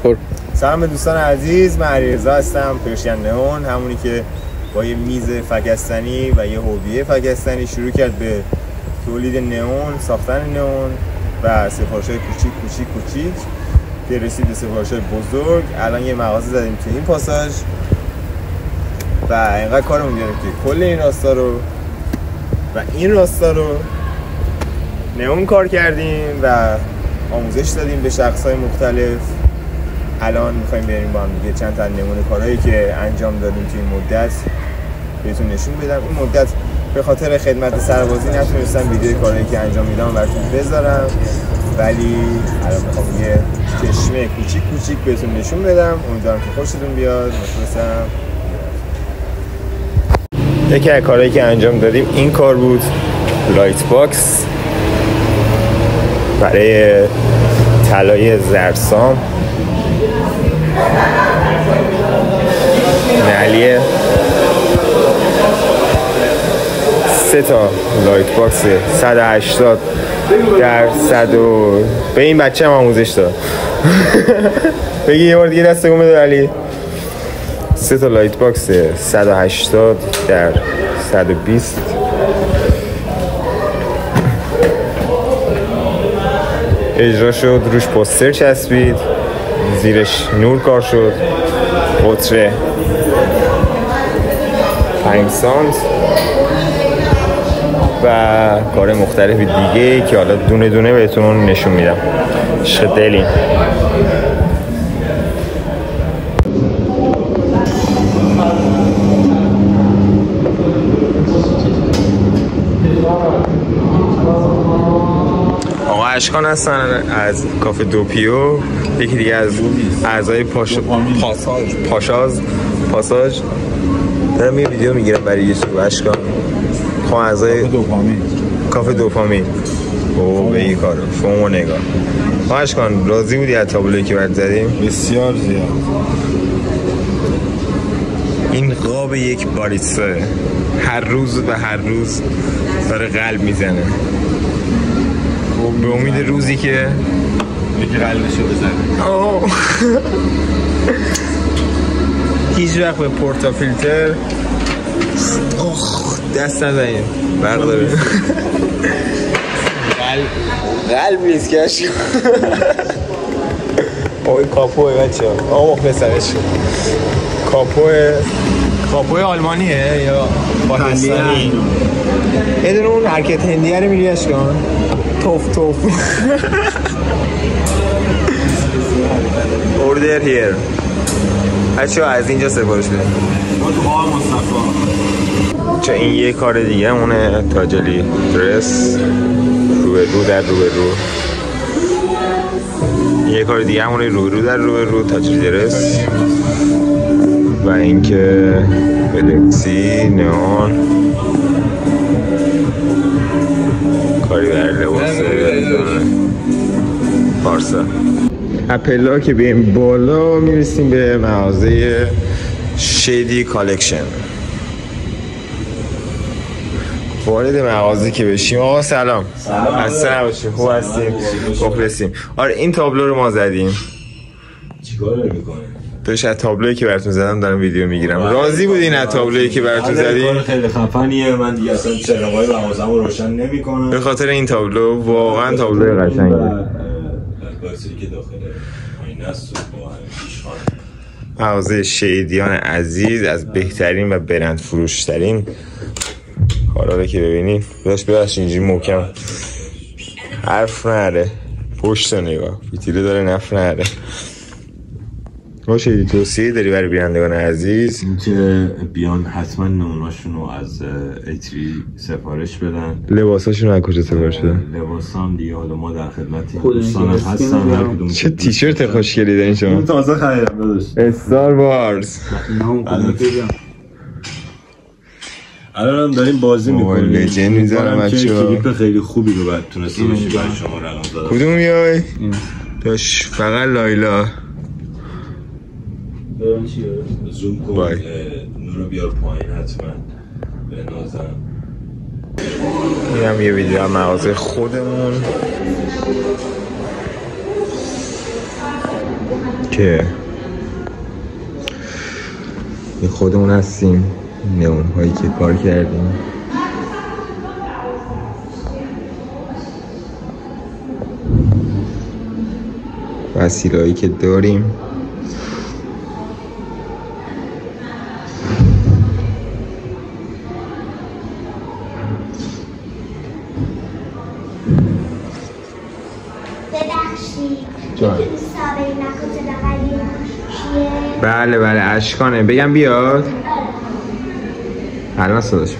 برو. سلام به دوستان عزیز، من علیرضا هستم، پرشین نئون، همونی که با یه میز فگستنی و یه هویه فگستنی شروع کرد به تولید نئون، ساختن نئون و سفارش‌های کوچیک که رسید به سفارش‌های بزرگ. الان یه مغازه زدیم تو این پاساژ و اینقدر کارمون میاره که کل این راستا رو و این راستا رو نئون کار کردیم و آموزش دادیم به شخص‌های مختلف. الان می‌خوایم بریم با هم دیگه چند تا نمونه کارهایی که انجام دادیم توی این مدت بهتون نشون بدم. این مدت به خاطر خدمت سربازی نتونستم ویدیوی کارهایی که انجام میدم براتون بذارم، ولی الان می‌خوام یه چشمه کوچیک بهتون نشون بدم. امیدوارم که خوشتون بیاد. مخلصم. یکی از کارهایی که انجام دادیم این کار بود، لایت باکس برای طلای زرسام، نعلیه 3 تا لایت باکس 180 در 100 به این بچه هم آموزش داد. بگی یه بار دیگه دستگون بده علی. 3 تا لایت باکس 180 در 120 اجرا شد، روش پوستر چسبید، زیرش نور کار شد، قطره 5 سانت و کار مختلف دیگه که حالا دونه دونه بهتون نشون میدم. عشق دلین. اشکان هستن از کافه دوپیو، یکی دیگه از اعضای پاساژ دارم یه ویدیو میگیرم برای یوتیوب. اشکان خب اعضای کافه دوپامین. او به این کارو شما نگاه. اشکان راضی بودی از تابلویی که برات زدیم؟ بسیار زیاد. این قاب یک باریستا هر روز داره قلب میزنه به امید روزی که یکی قلبشو بزنه. هیچ وقت به پورتا فیلتر دست نزنید، برق داره. قلب نیست که اشکان. اوی کاپوه بچه ها، مخلصمش. کاپوه آلمانیه یا پاکستانی؟ یه دونه اون حرکت هندیه رو میری اشکان؟ توف اوردر هیر بچه ها از اینجا سفارش بدیم. چه این یه کار دیگه اونه، تاجلی درس رو در رو. یه کار دیگه همونه رو در رو تاجلی درس و اینکه الکسی نئون کاری بر لباس پارسا. اپلا که بیم بالا میرسیم به مغازه شیدی کالکشن. وارد مغازه که بشیم. آقا سلام. خسته نباشیم. خوب هستیم؟ مخلصیم. آره این تابلو رو ما زدیم. چیکار می‌کنی؟ توش از تابلویی که براتون زدم دارم ویدیو میگیرم. راضی بودین از تابلویی که براتون زدیم؟ خیلی خفنیه. من دیگه اصلا چراغای مغازه‌مو روشن نمی‌کنم به خاطر این تابلو. واقعا تابلو قشنگه. باکسی که داخل آینه است با پیشخوان. مغازه شیدیان عزیز از بهترین و برند فروشترین کارا رو که ببینید. ببخشید اینجوری محکم حرف نره، پشت نگاه فیتیله داره نف نره. ما شیدی توصیه داری برای بینندگان عزیز؟ اینکه بیان حتما نموناشونو از ایتری سفارش بدن. لباساشونو از کجا سفارش بدن؟ لباسام دیگه حالا ما در خدمت دوستان هستن. هر کدوم چه تیشرت خوشگلی دارین شما. تازه خریدم داداش. استار وارز. الان داریم بازی میکنیم. لجن میذارم بچه‌ها. کلیپ خیلی خوبی رو بعد تونستی بشی برای شما رو الان دادم. کدوم میای؟ داش فقط لایلا. زوم کن. نورو بیار پایین حتما. به نازم. این هم یه ویدیو هم مغازه خودمون که خودمون هستیم، نئون هایی که کار کردیم. وسیله هایی که داریم. بله اشکانه بگم بیاد. الان صداش